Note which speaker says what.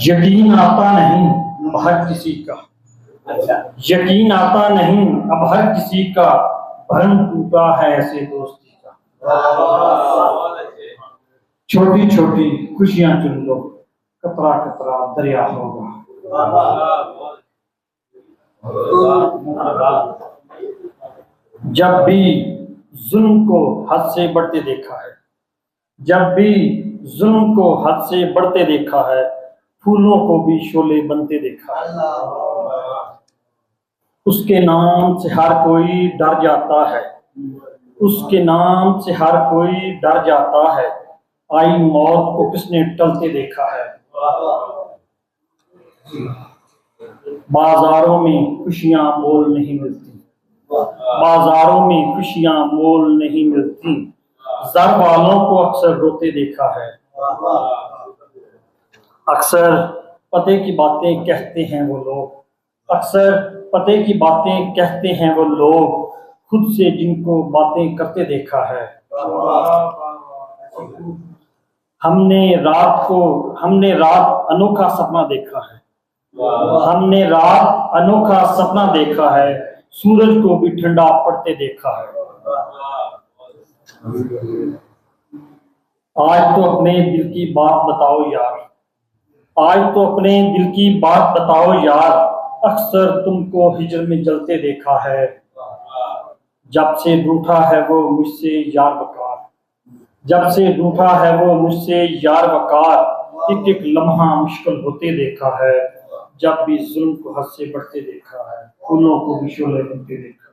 Speaker 1: یقین آتا نہیں اب ہر کسی کا، یقین آتا نہیں اب ہر کسی کا، بھرم ٹوٹا ہے ایسے دوستی کا۔ چھوٹی چھوٹی خوشیاں چن لو، قطرہ قطرہ دریا ہوگا۔ جب بھی ظلم کو حد سے بڑھتے دیکھا ہے، جب بھی ظلم کو حد سے بڑھتے دیکھا ہے، پھولوں کو بھی شعلے بنتے دیکھا ہے۔ اس کے نام سے ہر کوئی ڈر جاتا ہے، اس کے نام سے ہر کوئی ڈر جاتا ہے، آئی موت کو کس نے ٹلتے دیکھا ہے۔ بازاروں میں خوشیاں مول نہیں ملتی، بازاروں میں خوشیاں مول نہیں ملتی، زر والوں کو اکثر روتے دیکھا ہے۔ اکثر پتے کی باتیں کہتے ہیں وہ لوگ، اکثر پتے کی باتیں کہتے ہیں وہ لوگ، خود سے جن کو باتیں کرتے دیکھا ہے۔ ہم نے رات انوکھا سپنا دیکھا ہے، ہم نے رات انوکھا سپنا دیکھا ہے، سورج کو بھی ٹھنڈا پڑتے دیکھا ہے۔ آج تو اپنے دل کی بات بتاؤ یار، آج تو اپنے دل کی بات بتاؤ یار، اکثر تم کو ہجر میں جلتے دیکھا ہے۔ جب سے روٹھا ہے وہ مجھ سے یار وقار، جب سے روٹھا ہے وہ مجھ سے یار وقار، ایک ایک لمحہ مشکل ہوتے دیکھا ہے۔ جب بھی ظلم کو حد سے بڑھتے دیکھا ہے، پھولوں کو بھی شعلے بنتے دیکھا ہے۔